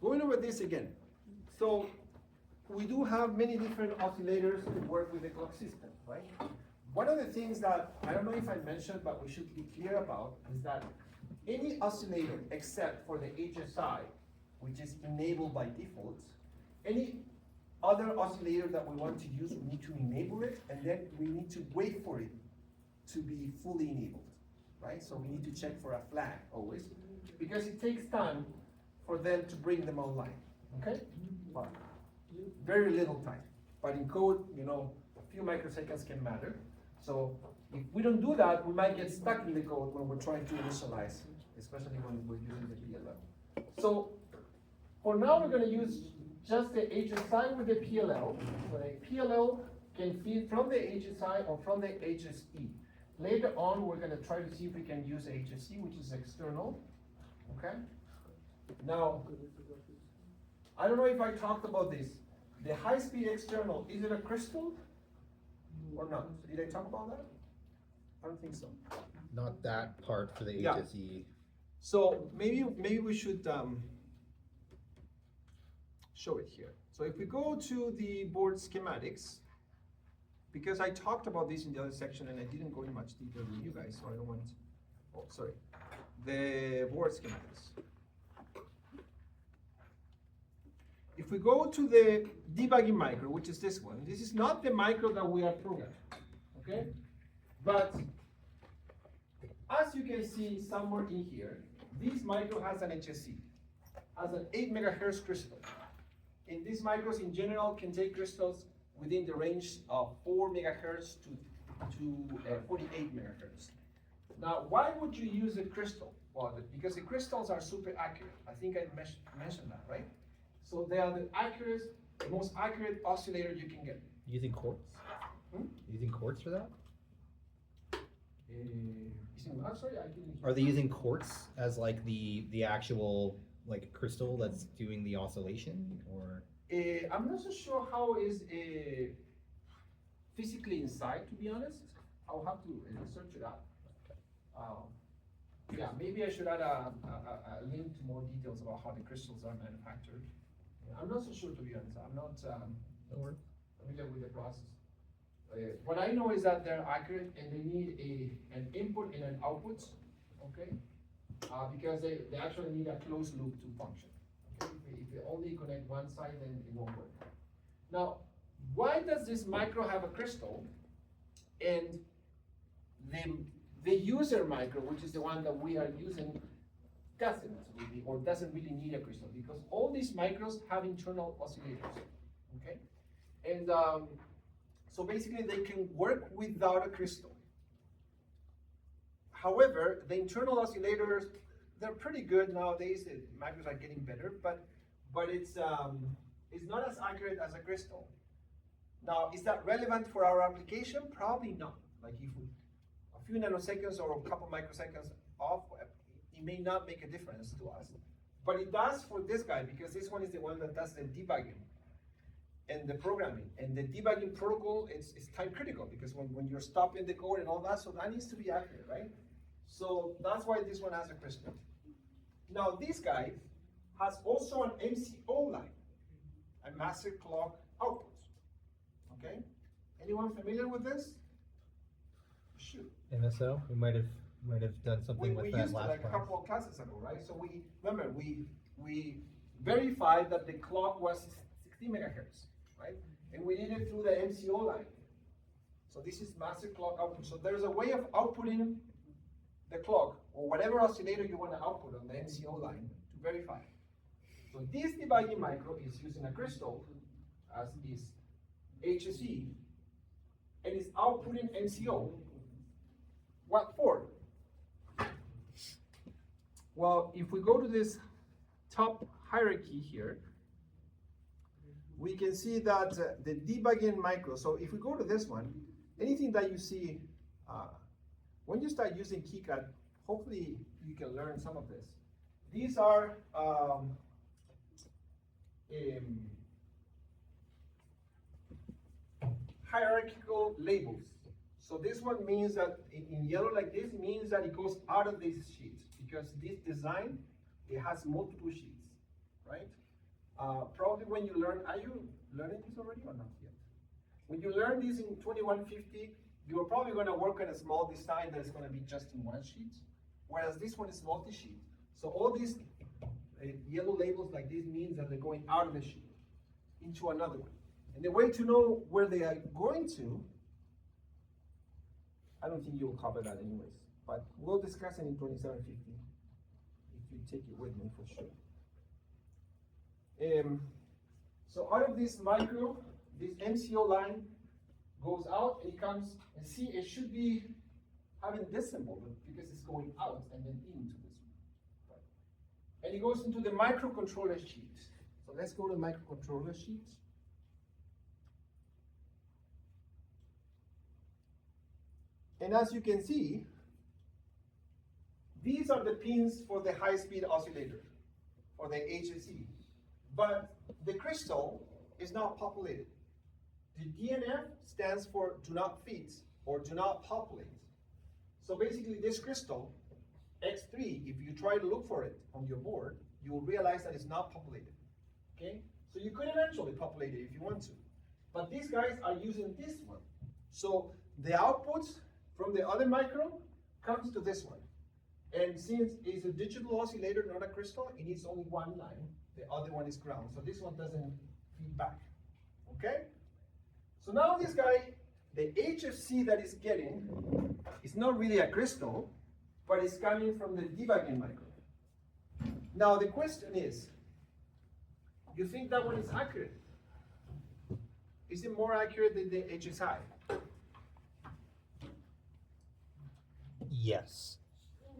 going over this again. So we do have many different oscillators to work with the clock system, right? One of the things that, I don't know if I mentioned, but we should be clear about, is that any oscillator except for the HSI, which is enabled by default, any other oscillator that we want to use, we need to enable it, and then we need to wait for it to be fully enabled, right? So we need to check for a flag always, because it takes time for them to bring them online, okay? But very little time. But in code, you know, a few microseconds can matter. So if we don't do that, we might get stuck in the code when we're trying to initialize, especially when we're using the PLL. So for now, we're going to use just the HSI with the PLL. So the PLL can feed from the HSI or from the HSE. Later on, we're going to try to see if we can use HSE, which is external. Okay? Now, I don't know if I talked about this. The high-speed external, is it a crystal or not? Did I talk about that? I don't think so. Not that part for the Yeah. HSE. So maybe we should show it here. So if we go to the board schematics, because I talked about this in the other section and I didn't go in much detail with you guys, so I don't want, oh, sorry. The board schematics. If we go to the debugging micro, which is this one, this is not the micro that we are programming, okay? But as you can see somewhere in here, this micro has an HSE, has an 8 megahertz crystal. And these micros in general can take crystals within the range of 4 megahertz to 48 megahertz. Now, why would you use a crystal? Well, because the crystals are super accurate. I think I mentioned that, right? So they are the most accurate oscillator you can get. Using quartz? Using quartz for that? I'm sorry, I didn't. Are they using quartz as like the actual like crystal that's doing the oscillation, or? I'm not so sure how is physically inside, to be honest. I'll have to search it out. Yeah, maybe I should add a link to more details about how the crystals are manufactured. I'm not so sure, to be honest. I'm not familiar with the process. What I know is that they're accurate and they need an input and an output, okay? Because they actually need a closed loop to function. Okay? If they only connect one side, then it won't work. Now, why does this micro have a crystal and the user micro, which is the one that we are using, doesn't really, or doesn't really need a crystal? Because all these micros have internal oscillators, okay? And so basically they can work without a crystal. However, the internal oscillators, they're pretty good nowadays. The micros are getting better, but it's not as accurate as a crystal. Now, is that relevant for our application? Probably not. Like if a few nanoseconds or a couple microseconds off, it may not make a difference to us. But it does for this guy, because this one is the one that does the debugging and the programming. And the debugging protocol is time critical, because when you're stopping the code and all that, so that needs to be accurate, right? So that's why this one has a crystal. Now this guy has also an MCO line, a master clock output, okay? Anyone familiar with this? Shoot. MSO? We might have done something with that last last like class. a couple of classes ago, right? So we verified that the clock was 60 megahertz, right? And we did it through the MCO line. So this is master clock output. So there's a way of outputting the clock or whatever oscillator you want to output on the MCO line to verify. So this debugging micro is using a crystal, as is HSE, and is outputting MCO. What for? Well, if we go to this top hierarchy here, we can see that the debugging micro, so if we go to this one, anything that you see, when you start using KiCad, hopefully you can learn some of this. These are hierarchical labels. So this one means that in yellow like this means that it goes out of this sheet, because this design, it has multiple sheets, right? Probably when you learn, are you learning this already or not yet? When you learn this in 2150, you're probably going to work on a small design that's going to be just in one sheet, whereas this one is multi-sheet. So all these yellow labels like this means that they're going out of the sheet into another one. And the way to know where they are going to, I don't think you'll cover that anyways, but we'll discuss it in 2750 if you take it with me for sure. So out of this micro, this MCO line goes out and it comes, and see, it should be having this symbol because it's going out and then into this one. Right? And it goes into the microcontroller sheet. So let's go to the microcontroller sheet. And as you can see, these are the pins for the high-speed oscillator, or the HSE. But the crystal is not populated. The DNF stands for do not fit, or do not populate. So basically this crystal, X3, if you try to look for it on your board, you will realize that it's not populated. Okay? So you could eventually populate it if you want to. But these guys are using this one. So the outputs from the other micro comes to this one. And since it's a digital oscillator, not a crystal, it needs only one line. The other one is ground. So this one doesn't feed back. Okay? So now this guy, the HFC that is getting is not really a crystal, but it's coming from the debugging micro. Now the question is, you think that one is accurate? Is it more accurate than the HSI? Yes.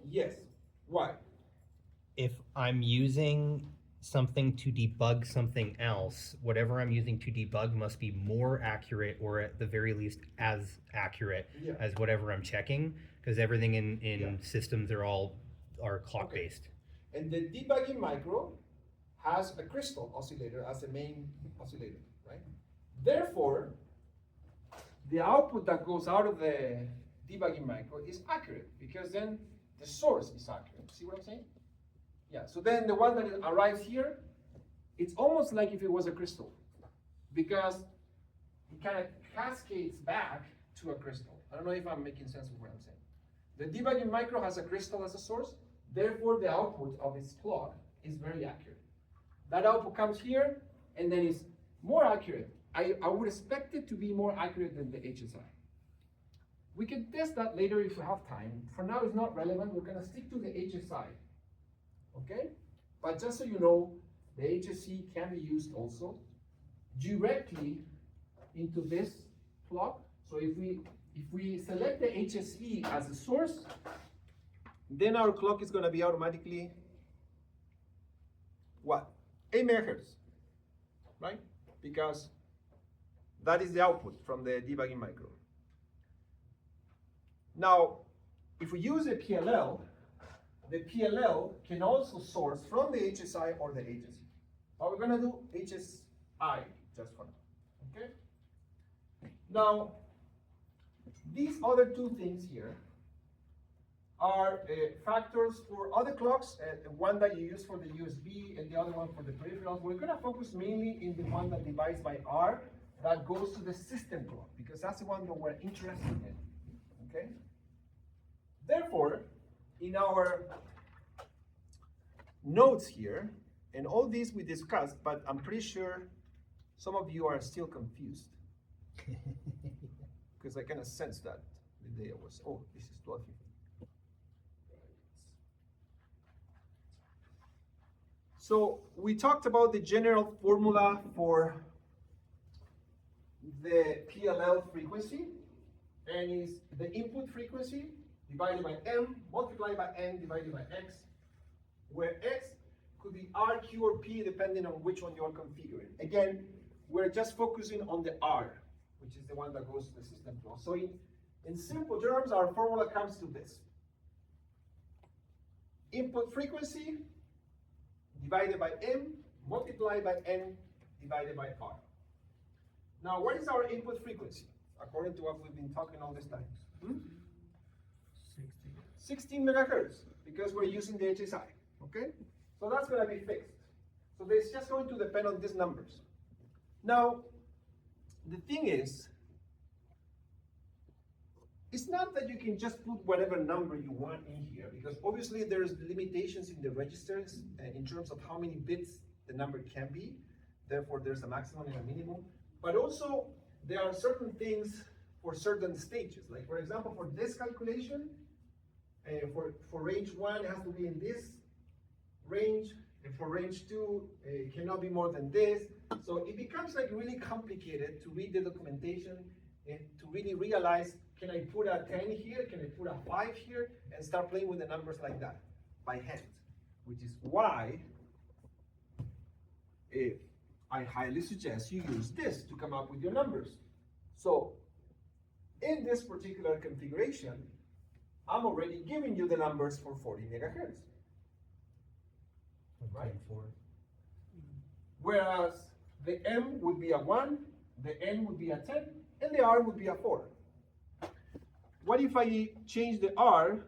Yes. Why? If I'm using something to debug something else, whatever I'm using to debug must be more accurate, or at the very least as accurate as whatever I'm checking, because everything in systems are clock based. And the debugging micro has a crystal oscillator as the main oscillator, right? Therefore, the output that goes out of the debugging micro is accurate, because then the source is accurate. See what I'm saying? Yeah, so then the one that arrives here, it's almost like if it was a crystal, because it kind of cascades back to a crystal. I don't know if I'm making sense of what I'm saying. The debugging micro has a crystal as a source, therefore the output of its clock is very accurate. That output comes here, and then it's more accurate. I would expect it to be more accurate than the HSI. We can test that later if we have time. For now, it's not relevant. We're going to stick to the HSI. Okay? But just so you know, the HSC can be used also directly into this clock. So if we select the HSE as a source, then our clock is going to be automatically what? 8 megahertz, right? Because that is the output from the debugging micro. Now, if we use a PLL, the PLL can also source from the HSI or the HSE. But we're going to do HSI just for now. Okay? Now, these other two things here are factors for other clocks, one that you use for the USB and the other one for the peripherals. We're going to focus mainly in the one that divides by R that goes to the system clock, because that's the one that we're interested in. Okay? Therefore, in our notes here, and all these we discussed, but I'm pretty sure some of you are still confused. Because I kind of sensed that the day I was, oh, this is 12:50. So we talked about the general formula for the PLL frequency, and is the input frequency divided by M multiplied by N divided by X, where X could be R, Q, or P depending on which one you're configuring. Again, we're just focusing on the R, which is the one that goes to the system clock. So in simple terms, our formula comes to this. Input frequency divided by M multiplied by N divided by R. Now, what is our input frequency, according to what we've been talking all this time? 16 megahertz, because we're using the HSI, okay? So that's going to be fixed. So it's just going to depend on these numbers. Now, the thing is, it's not that you can just put whatever number you want in here, because obviously there's limitations in the registers in terms of how many bits the number can be. Therefore, there's a maximum and a minimum. But also, there are certain things for certain stages. Like, for example, for this calculation, for range 1, it has to be in this range. And for range 2, it cannot be more than this. So it becomes like really complicated to read the documentation and to really realize, can I put a 10 here? Can I put a 5 here? And start playing with the numbers like that by hand. Which is why I highly suggest you use this to come up with your numbers. So in this particular configuration, I'm already giving you the numbers for 40 megahertz. Right? Whereas the M would be a 1, the N would be a 10, and the R would be a 4. What if I change the R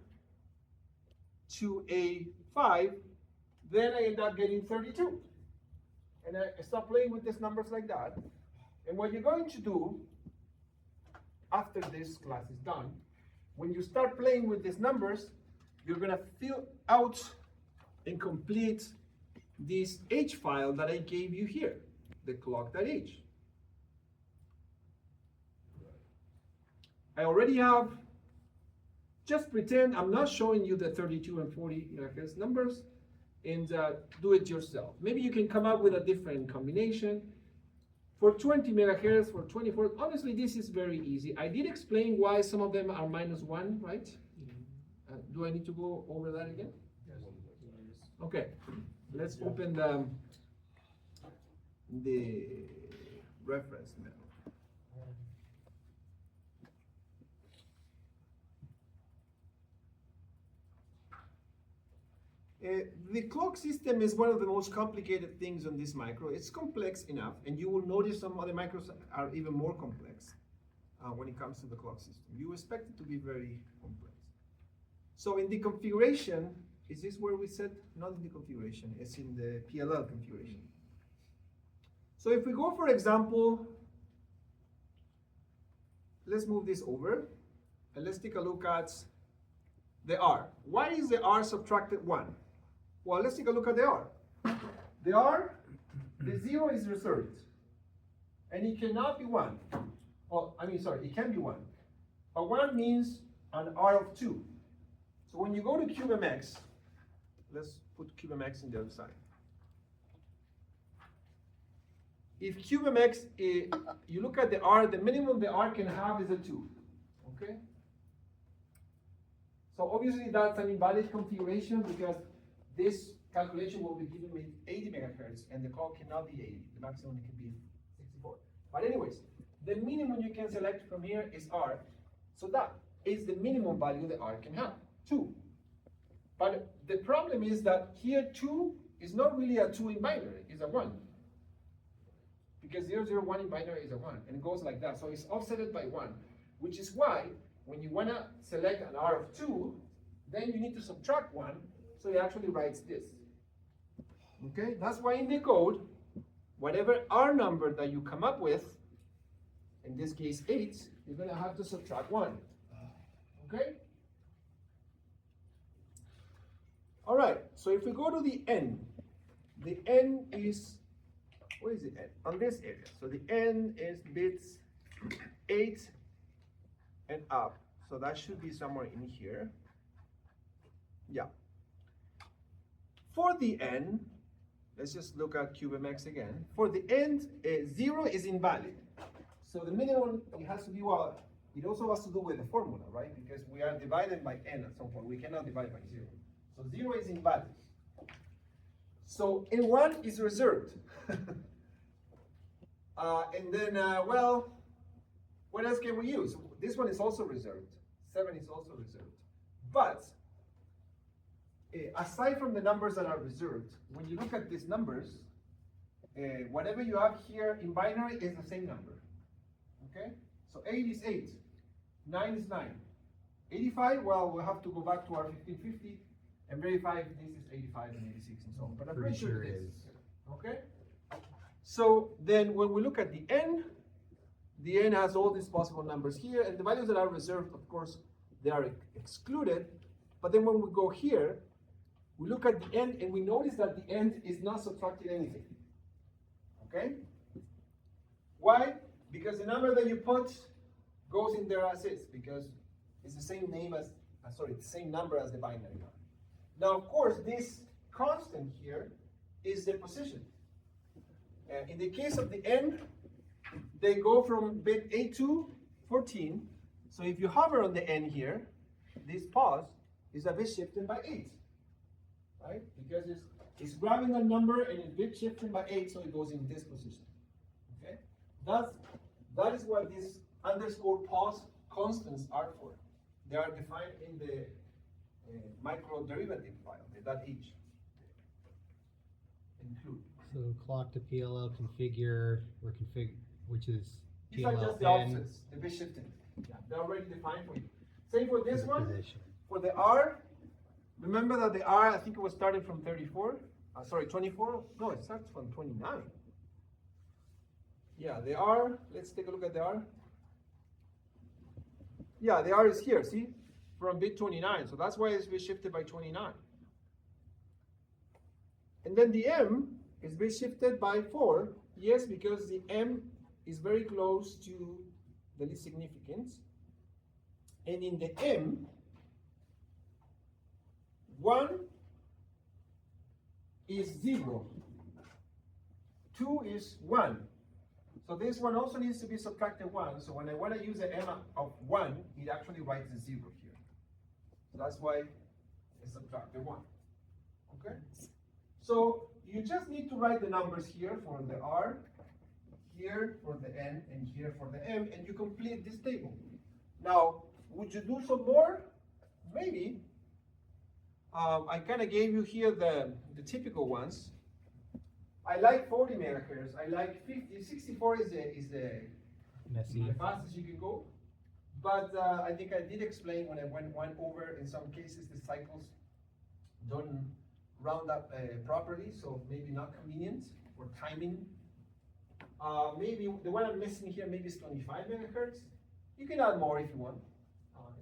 to a 5, then I end up getting 32. And I start playing with these numbers like that. And what you're going to do after this class is done, when you start playing with these numbers, you're going to fill out and complete this H file that I gave you here, the clock.h. I already have, just pretend I'm not showing you the 32 and 40 megahertz numbers, and do it yourself. Maybe you can come up with a different combination. For 20 megahertz, for 24, honestly, this is very easy. I did explain why some of them are -1, right? Do I need to go over that again? Yes. Okay, let's open the reference now. The clock system is one of the most complicated things on this micro. It's complex enough, and you will notice some other micros are even more complex when it comes to the clock system. You expect it to be very complex. So in the configuration, is this where we said? Not in the configuration, it's in the PLL configuration. So if we go, for example, let's move this over, and let's take a look at the R. Why is the R subtracted 1? Well, let's take a look at the R. The R, the 0 is reserved, and it cannot be 1. Oh, I mean, sorry, it can be 1. But 1 means an R of 2. So when you go to CubeMX, let's put CubeMX on the other side. If CubeMX, you look at the R, the minimum the R can have is a 2. Okay? So obviously that's an invalid configuration because this calculation will be giving me 80 megahertz and the clock cannot be 80. The maximum can be 64. But anyways, the minimum you can select from here is R. So that is the minimum value the R can have, 2. But the problem is that here 2 is not really a 2 in binary, it's a 1. Because 001 in binary is a 1, and it goes like that. So it's offsetted by 1, which is why when you want to select an R of 2, then you need to subtract 1, so it actually writes this. Okay, that's why in the code, whatever R number that you come up with, in this case 8, you're going to have to subtract 1. Okay? All right, so if we go to the N is, where is the N? On this area. So the N is bits 8 and up. So that should be somewhere in here. Yeah. For the N, let's just look at CubeMX again. For the N, 0 is invalid. So the minimum, it has to be, well, it also has to do with the formula, right? Because we are divided by N at some point. We cannot divide by 0. So 0 is invalid. So N1 is reserved. And then, well, what else can we use? This one is also reserved. 7 is also reserved. But aside from the numbers that are reserved, when you look at these numbers, whatever you have here in binary is the same number. Okay? So 8 is 8. 9 is 9. 85, well, we'll have to go back to our 1550 and verify if this is 85 and 86 and so on. But I'm pretty sure it is. Okay? So then when we look at the n has all these possible numbers here, and the values that are reserved, of course, they are excluded. But then when we go here, we look at the end and we notice that the end is not subtracting anything. Okay? Why? Because the number that you put goes in there as is, because it's the same name as, the same number as the binary number. Now, of course, this constant here is the position. In the case of the n, they go from bit 8 to 14. So if you hover on the n here, this pause is a bit shifted by 8. Right? Because it's grabbing a number and it's bit shifted by 8, so it goes in this position. Okay? That is what these underscore pause constants are for. They are defined in the micro derivative file, that each include. So clock to PLL configure or config, which is These are just the PLL offsets, the bit shifting. Yeah, they're already defined for you. Same for this one. position. For the R, remember that the R, I think it was starting from 34. 24. No, it starts from 29. Yeah, the R, let's take a look at the R. Yeah, the R is here, see? From bit 29. So that's why it's bit shifted by 29. And then the M is bit shifted by 4. Yes, because the M is very close to the least significance. And in the M, 1 is 0. 2 is 1. So this one also needs to be subtracted 1. So when I want to use the M of 1, it actually writes a 0 here. So that's why it's subtracted 1. Okay? So you just need to write the numbers here for the R, here for the N, and here for the M, and you complete this table. Now, would you do some more? Maybe. I kind of gave you here the typical ones. I like 40 megahertz. I like 50. 64 is the fastest you can go. But I think I did explain when I went over, in some cases, the cycles don't round up properly, so maybe not convenient for timing. Maybe the one I'm missing here maybe is 25 megahertz. You can add more if you want.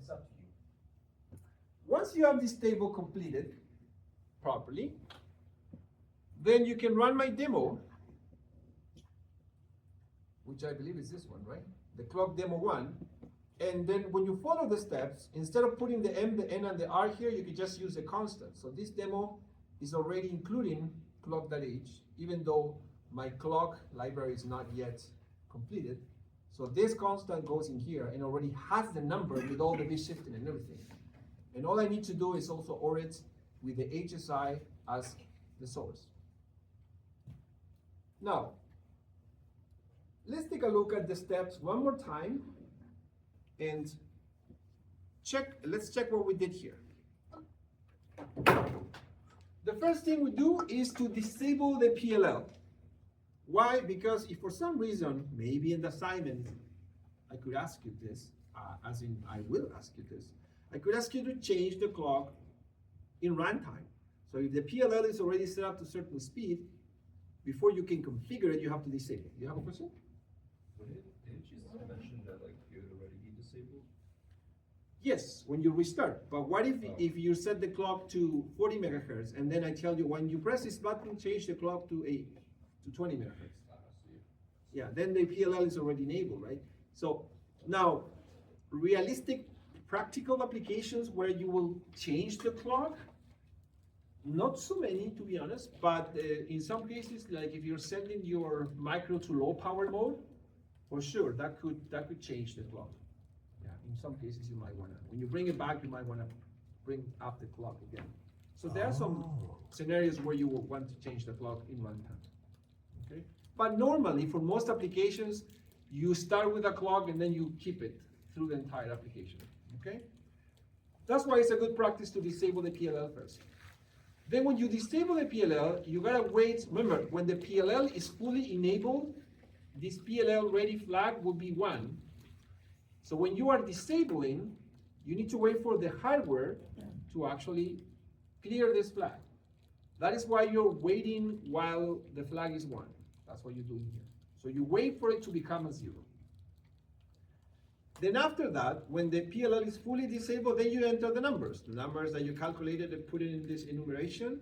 It's up to you. Once you have this table completed properly, then you can run my demo, which I believe is this one, right? The clock demo 1. And then when you follow the steps, instead of putting the M, the N, and the R here, you can just use a constant. So this demo is already including clock.h, even though my clock library is not yet completed. So this constant goes in here and already has the number with all the bit shifting and everything. And all I need to do is also OR it with the HSI as the source. Now, let's take a look at the steps one more time and let's check what we did here. The first thing we do is to disable the PLL. Why? Because if for some reason, maybe in the assignment, I could ask you this, as in I will ask you this, I could ask you to change the clock in runtime. So if the PLL is already set up to a certain speed, before you can configure it, you have to disable it. You have a question? Didn't you mention that like it would already be disabled? Yes, when you restart. But what if you set the clock to 40 megahertz and then I tell you when you press this button, change the clock to 20 megahertz. Yeah, then the PLL is already enabled, right? So now, realistic practical applications where you will change the clock, not so many to be honest, but in some cases, like if you're sending your micro to low power mode, for sure that could change the clock. Yeah, in some cases you might wanna, when you bring it back, you might wanna bring up the clock again. So there are some scenarios where you will want to change the clock in runtime. Okay, but normally for most applications, you start with a clock and then you keep it through the entire application. Okay, that's why it's a good practice to disable the PLL first. Then when you disable the PLL, you gotta wait. Remember, when the PLL is fully enabled, this PLL ready flag will be 1. So when you are disabling, you need to wait for the hardware to actually clear this flag. That is why you're waiting while the flag is 1. That's what you're doing here. So you wait for it to become a 0. Then after that, when the PLL is fully disabled, then you enter the numbers that you calculated and put it in this enumeration,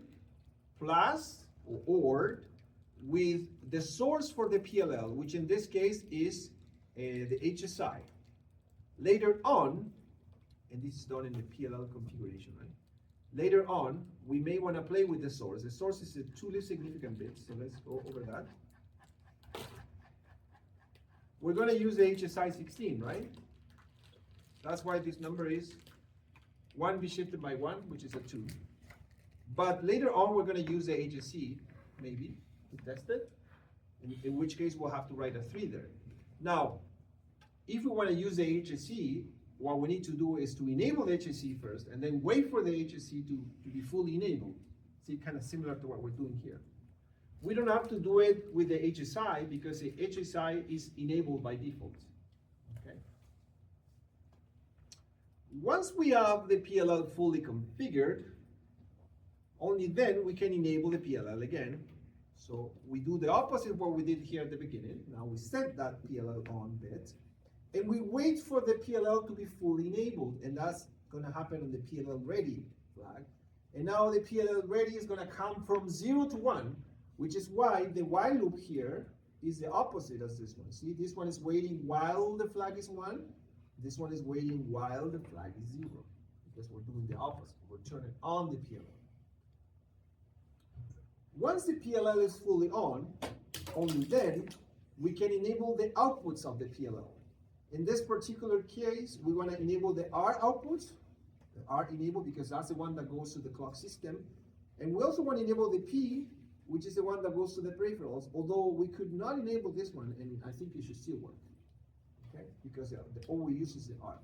plus or with the source for the PLL, which in this case is the HSI. Later on, and this is done in the PLL configuration, right? Later on, we may want to play with the source. The source is the 2 least significant bits, so let's go over that. We're going to use the HSI 16, right? That's why this number is 1 be shifted by 1, which is a 2. But later on, we're going to use the HSC, maybe, to test it, in which case we'll have to write a 3 there. Now, if we want to use the HSC, what we need to do is to enable the HSC first, and then wait for the HSC to be fully enabled. See, kind of similar to what we're doing here. We don't have to do it with the HSI because the HSI is enabled by default. Okay. Once we have the PLL fully configured, only then we can enable the PLL again. So we do the opposite of what we did here at the beginning. Now we set that PLL on bit, and we wait for the PLL to be fully enabled, and that's going to happen on the PLL ready flag. And now the PLL ready is going to come from 0 to 1, which is why the while loop here is the opposite as this one. See, this one is waiting while the flag is 1. This one is waiting while the flag is 0, because we're doing the opposite. We're turning on the PLL. Once the PLL is fully on, only then we can enable the outputs of the PLL. In this particular case, we want to enable the R outputs, the R enable, because that's the one that goes to the clock system. And we also want to enable the P, which is the one that goes to the peripherals, although we could not enable this one, and I think it should still work. Okay, because all we use is the R.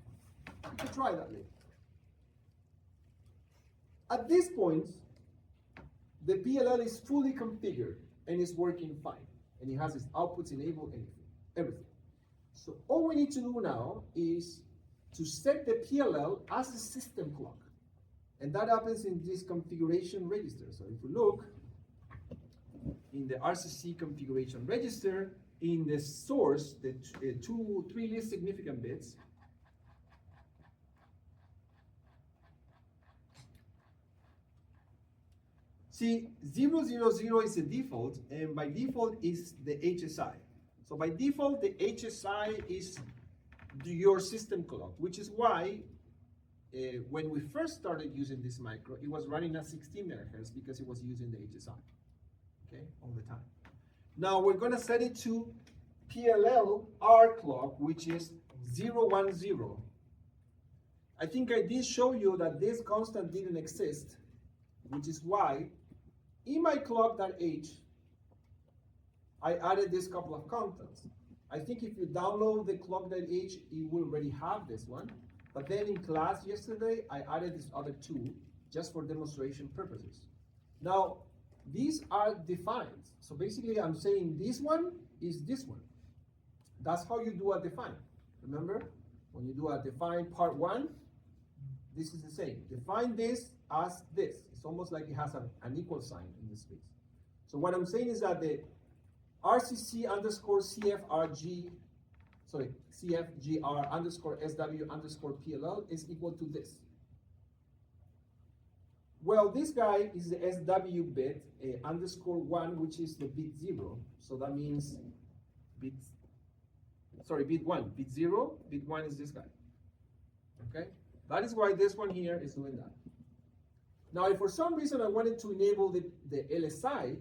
You can try that later. At this point, the PLL is fully configured and is working fine, and it has its outputs enabled, everything. So all we need to do now is to set the PLL as a system clock, and that happens in this configuration register. So if we look in the RCC configuration register, in the source, the 3 least significant bits, see, 000 is the default, and by default is the HSI. So by default, the HSI is your system clock, which is why when we first started using this micro, it was running at 16 megahertz because it was using the HSI, okay, all the time. Now we're going to set it to PLL R clock, which is 010. I think I did show you that this constant didn't exist, which is why in my clock.h, I added this couple of constants. I think if you download the clock.h, you will already have this one. But then in class yesterday, I added this other 2 just for demonstration purposes. Now, these are defined. So basically, I'm saying this one is this one. That's how you do a define. Remember, when you do a define part 1, this is the same. Define this as this. It's almost like it has an equal sign in this space. So what I'm saying is that the RCC underscore CFRG, sorry, CFGR underscore SW underscore PLL is equal to this. Well, this guy is the SW bit underscore 1, which is the bit 0. So that means bit 1, bit 0, bit 1 is this guy. Okay? That is why this one here is doing that. Now, if for some reason I wanted to enable the LSI,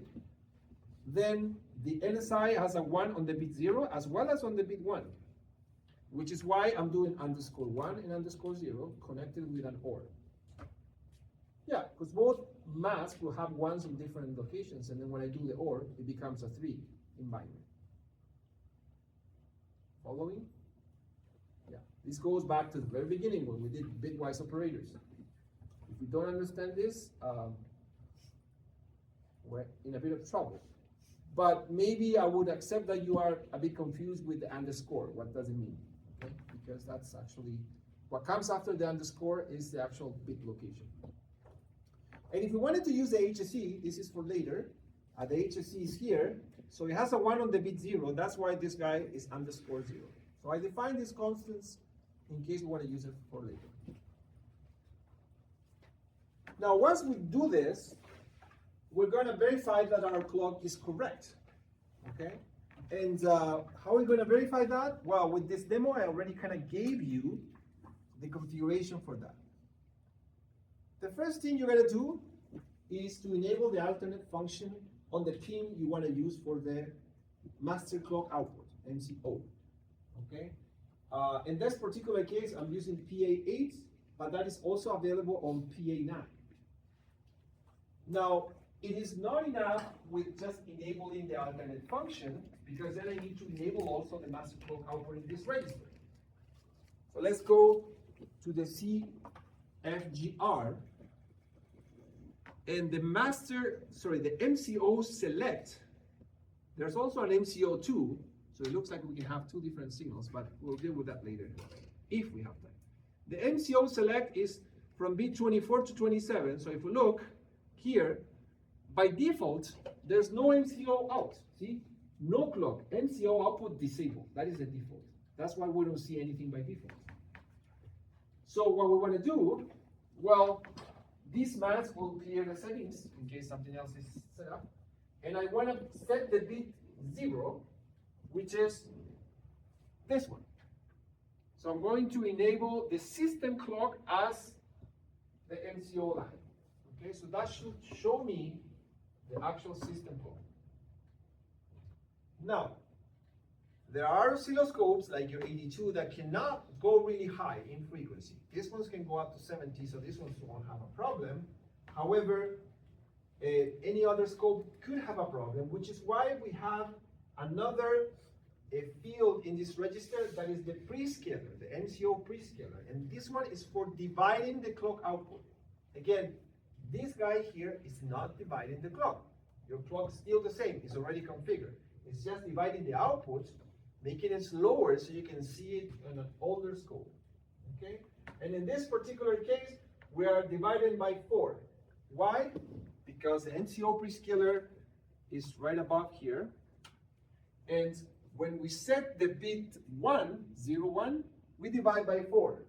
then the LSI has a 1 on the bit 0 as well as on the bit 1, which is why I'm doing underscore 1 and underscore 0 connected with an OR. Yeah, because both masks will have 1s in different locations, and then when I do the OR, it becomes a 3 in binary. Following? Yeah, this goes back to the very beginning when we did bitwise operators. If we don't understand this, we're in a bit of trouble. But maybe I would accept that you are a bit confused with the underscore. What does it mean? Okay? Because that's actually, what comes after the underscore is the actual bit location. And if we wanted to use the HSE, this is for later, the HSE is here, so it has a 1 on the bit 0, that's why this guy is underscore 0. So I define these constants in case we want to use it for later. Now once we do this, we're going to verify that our clock is correct, okay? And how are we going to verify that? Well, with this demo, I already kind of gave you the configuration for that. The first thing you're going to do is to enable the alternate function on the pin you want to use for the master clock output, MCO, okay? In this particular case, I'm using PA8, but that is also available on PA9. Now, it is not enough with just enabling the alternate function, because then I need to enable also the master clock output in this register. So let's go to the CFGR, and the MCO select, there's also an MCO2, so it looks like we can have two different signals, but we'll deal with that later, if we have time. The MCO select is from bit 24 to 27, so if we look here, by default, there's no MCO out, see? No clock, MCO output disabled, that is the default. That's why we don't see anything by default. So what we want to do, well, this mask will clear the settings in case something else is set up. And I want to set the bit 0, which is this one. So I'm going to enable the system clock as the MCO line. Okay, so that should show me the actual system clock. Now, there are oscilloscopes like your 82 that cannot go really high in frequency. These ones can go up to 70, so these ones won't have a problem. However, any other scope could have a problem, which is why we have another field in this register that is the prescaler, the MCO prescaler. And this one is for dividing the clock output. Again, this guy here is not dividing the clock. Your clock is still the same, it's already configured. It's just dividing the output, making it slower so you can see it on an older scope, okay? And in this particular case, we are dividing by 4. Why? Because the MCO prescaler is right above here. And when we set the bit 1, 0, 1, we divide by 4.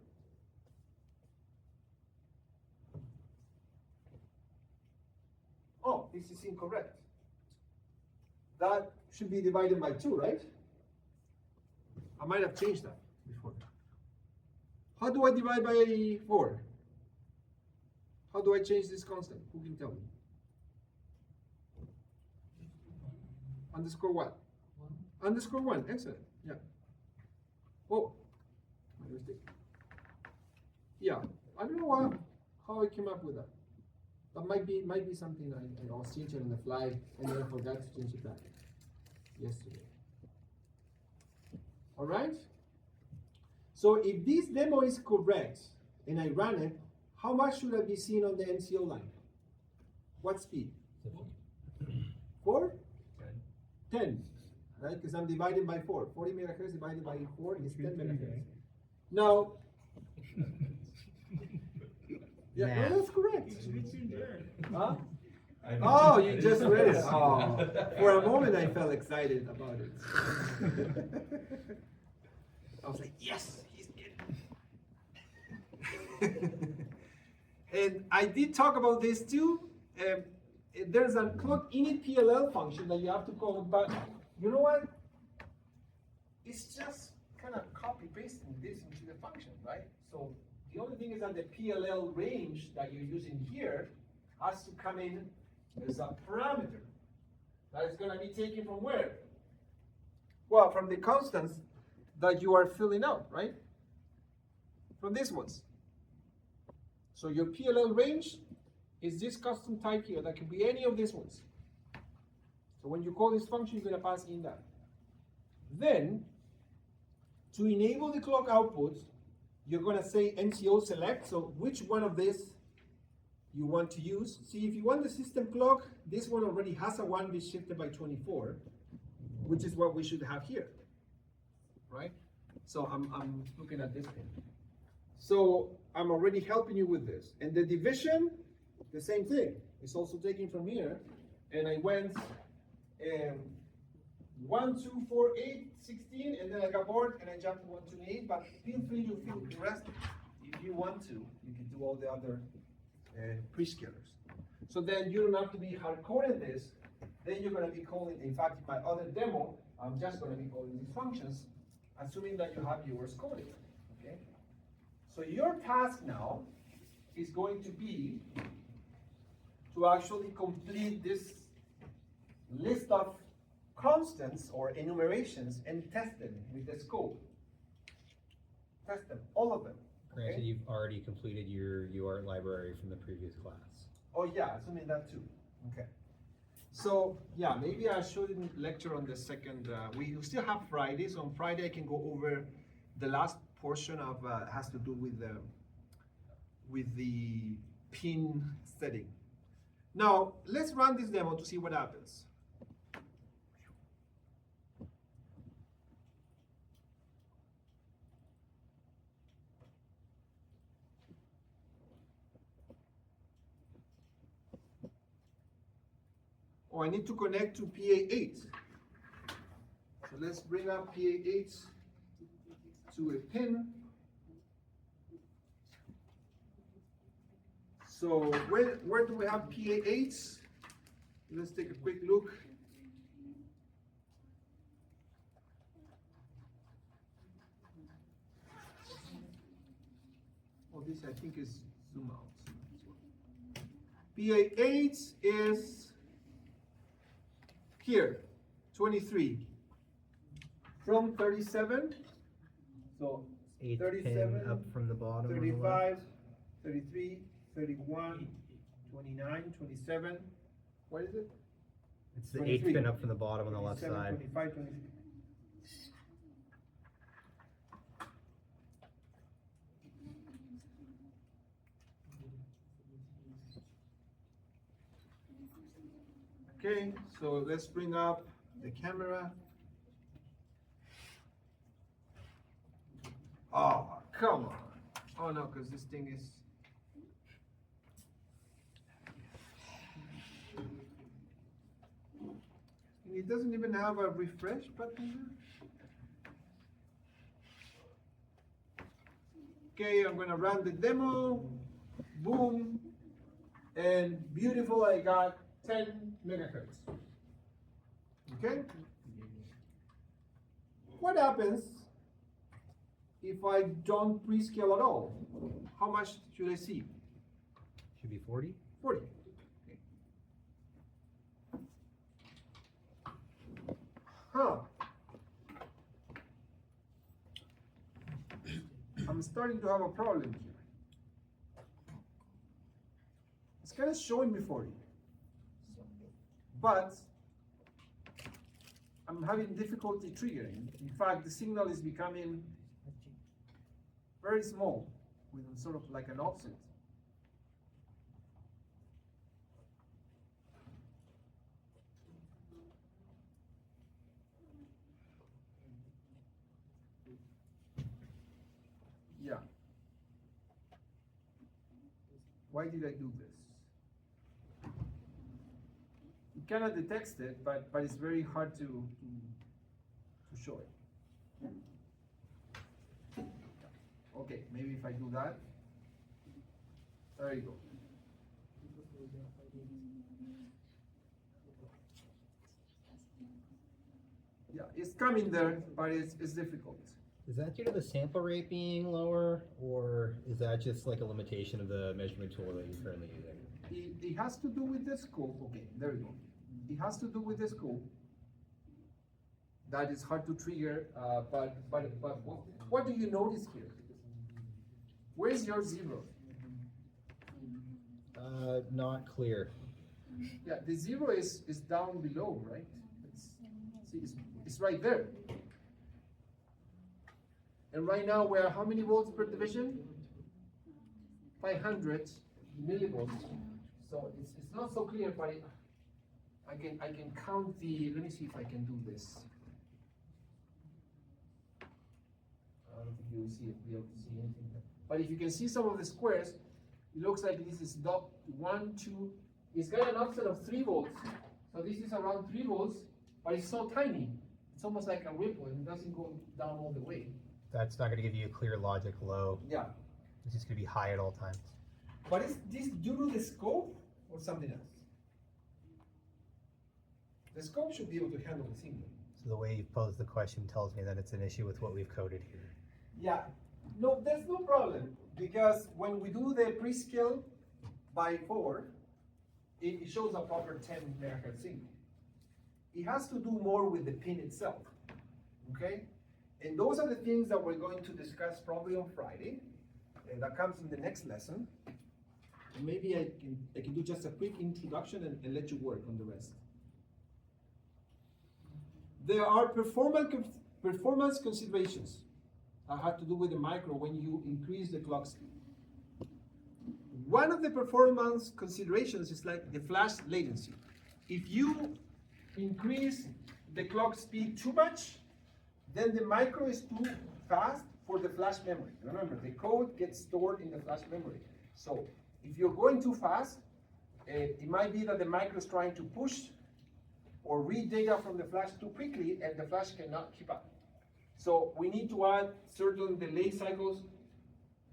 Oh, this is incorrect. That should be divided by 2, right? I might have changed that before. How do I divide by 4? How do I change this constant? Who can tell me? Underscore what? 1. Underscore 1, excellent, yeah. Oh, my mistake. Yeah, I don't know how I came up with that. That might be something I was changing on the fly and then I forgot to change it back yesterday. All right? So if this demo is correct and I run it, how much should I be seeing on the MCO line? What speed? 4? 10, right? Because I'm dividing by 4. 40 megahertz divided by 4 is 10 megahertz. Now, yeah, no, that's correct. Huh? Oh, you just read it. Oh, for a moment I felt excited about it. I was like, yes, he's getting. And I did talk about this too. There's a clock init PLL function that you have to call, but you know what? It's just kind of copy pasting this into the function, right? So the only thing is that the PLL range that you're using here has to come in as a parameter that is going to be taken from where? Well, from the constants that you are filling out, right? From these ones. So your PLL range is this custom type here that can be any of these ones. So when you call this function, you're going to pass in that. Then, to enable the clock output, you're going to say MCO select. So which one of these you want to use? See, if you want the system clock, this one already has a 1 bit shifted by 24, which is what we should have here, right? So I'm looking at this pin. So I'm already helping you with this. And the division, the same thing. It's also taken from here, and I went 1, 2, 4, 8, 16, and then I got bored and I jumped to 128, but feel free to fill the rest. If you want to, you can do all the other prescalars. So then you don't have to be hard-coding this. Then you're going to be calling, in fact, in my other demo, I'm just going to be calling these functions, assuming that you have yours coded, okay? So your task now is going to be to actually complete this list of constants or enumerations and test them with the scope. Test them, all of them. Granted, Okay? you've already completed your UART library from the previous class. Oh yeah, assuming that too. Okay. So yeah, maybe I shouldn't lecture on the second. We still have Friday, so on Friday I can go over the last portion of has to do with the pin setting. Now let's run this demo to see what happens. Oh, I need to connect to PA8. So let's bring up PA8 to a pin. So where do we have PA8? Let's take a quick look. Oh, this I think is zoom out. PA8 is here, 23. From 37, so 8th 37, pin up from the bottom. 35, 33, 31, 29, 27. What is it? It's the 23. 8th pin up from the bottom on the left 27, side. 25, 26. Okay, so let's bring up the camera. Oh, come on. Oh no, because this thing is. And it doesn't even have a refresh button here. Okay, I'm gonna run the demo. Boom. And beautiful, I got 10 megahertz. Okay? What happens if I don't prescale at all? How much should I see? Should be 40. 40. Okay. Huh. I'm starting to have a problem here. It's kind of showing me 40. But I'm having difficulty triggering. In fact, the signal is becoming very small, with sort of like an offset. Yeah. Why did I do this? It cannot detect it, but it's very hard to show it. Okay, maybe if I do that. There you go. Yeah, it's coming there, but it's difficult. Is that due to the sample rate being lower, or is that just like a limitation of the measurement tool that you're currently using? It has to do with the scope. Okay, there we go. It has to do with the scope. That is hard to trigger, but what do you notice here? Where's your 0? Not clear. Yeah, the 0 is down below, right? It's right there. And right now we're how many volts per division? 500 millivolts. So it's not so clear, but I can count the. Let me see if I can do this. I don't think you will be able to see anything there. But if you can see some of the squares, it looks like this is dot 1, 2. It's got an offset of 3 volts. So this is around 3 volts, but it's so tiny. It's almost like a ripple and it doesn't go down all the way. That's not going to give you a clear logic low. Yeah. It's just going to be high at all times. But is this due to the scope or something else? The scope should be able to handle the signal. So the way you posed the question tells me that it's an issue with what we've coded here. Yeah. No, there's no problem because when we do the prescale by 4, it shows a proper 10 megahertz signal. It has to do more with the pin itself, okay? And those are the things that we're going to discuss probably on Friday. That comes in the next lesson. And maybe I can do just a quick introduction and let you work on the rest. There are performance considerations that have to do with the micro when you increase the clock speed. One of the performance considerations is like the flash latency. If you increase the clock speed too much, then the micro is too fast for the flash memory. Remember, the code gets stored in the flash memory. So if you're going too fast, it might be that the micro is trying to push or read data from the flash too quickly and the flash cannot keep up. So we need to add certain delay cycles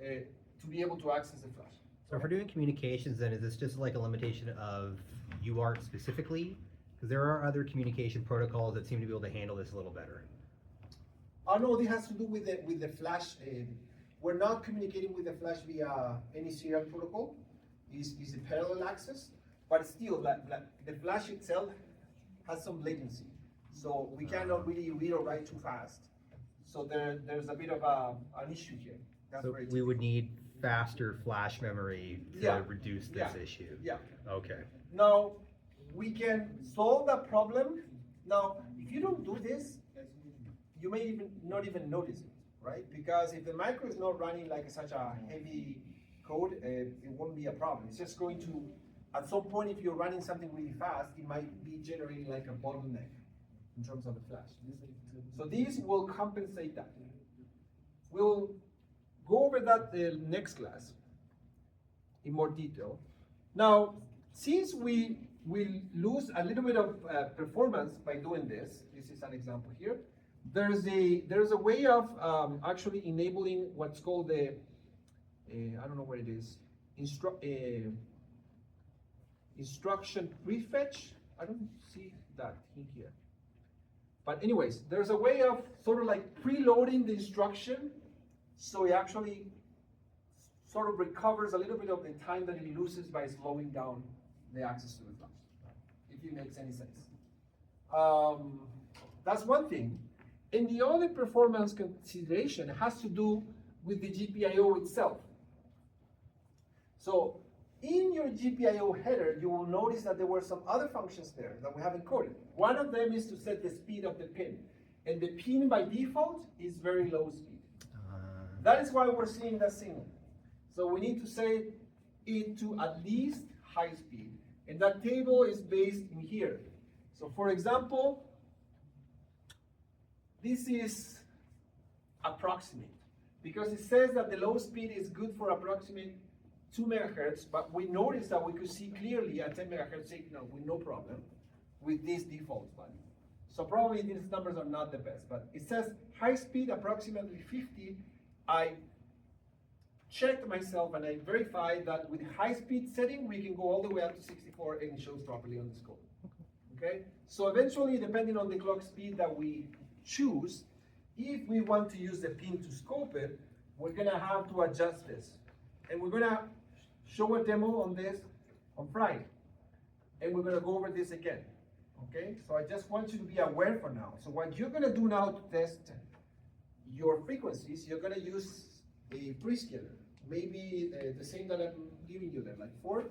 to be able to access the flash. So if we're doing communications, then is this just like a limitation of UART specifically? Because there are other communication protocols that seem to be able to handle this a little better. No, this has to do with the flash. We're not communicating with the flash via any serial protocol. It's a parallel access, but still, the flash itself has some latency. So we cannot really read or write too fast. So there's a bit of an issue here. That's So where it's we would need faster flash memory to Yeah. reduce this Yeah. issue. Yeah. Okay. Now, we can solve that problem. Now, if you don't do this, you may not even notice it, right? Because if the micro is not running like such a heavy code, it won't be a problem. It's just going to, at some point, if you're running something really fast, it might be generating like a bottleneck in terms of the flash. So these will compensate that. We'll go over that next class in more detail. Now, since we will lose a little bit of performance by doing this is an example here. There's a way of actually enabling what's called the I don't know what it is, instruction prefetch. I don't see that in here. But anyways, there's a way of sort of like preloading the instruction so it actually sort of recovers a little bit of the time that it loses by slowing down the access to the flash, if it makes any sense. That's one thing. And the other performance consideration has to do with the GPIO itself. So in your GPIO header, you will notice that there were some other functions there that we haven't coded. One of them is to set the speed of the pin. And the pin by default is very low speed. That is why we're seeing that signal. So we need to set it to at least high speed. And that table is based in here. So for example, this is approximate, because it says that the low speed is good for approximate 2 megahertz, but we noticed that we could see clearly a 10 megahertz signal with no problem with this default value. So probably these numbers are not the best, but it says high speed approximately 50. I checked myself and I verified that with high speed setting, we can go all the way up to 64 and it shows properly on the scope. Okay, so eventually, depending on the clock speed that we choose, if we want to use the pin to scope it, we're gonna have to adjust this. And we're gonna show a demo on this on Friday. And we're gonna go over this again, okay? So I just want you to be aware for now. So what you're gonna do now to test your frequencies, you're gonna use a prescaler. Maybe the same that I'm giving you there, like 4.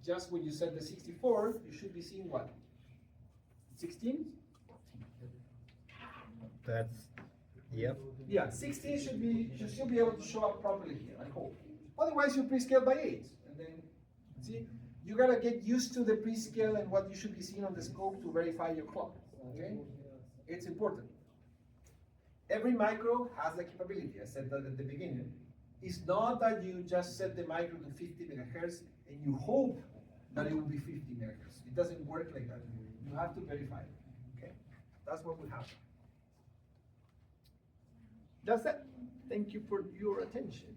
Just when you set the 64, you should be seeing what? 16? That's, yep. Yeah, 16 should still be able to show up properly here, I hope. Otherwise, you prescale by 8. And then, see, you gotta get used to the prescale and what you should be seeing on the scope to verify your clock, okay? It's important. Every micro has the capability, I said that at the beginning, It's not that you just set the micro to 50 megahertz and you hope that it will be 50 megahertz. It doesn't work like that. You have to verify it. Okay? That's what we have. That's it. Thank you for your attention.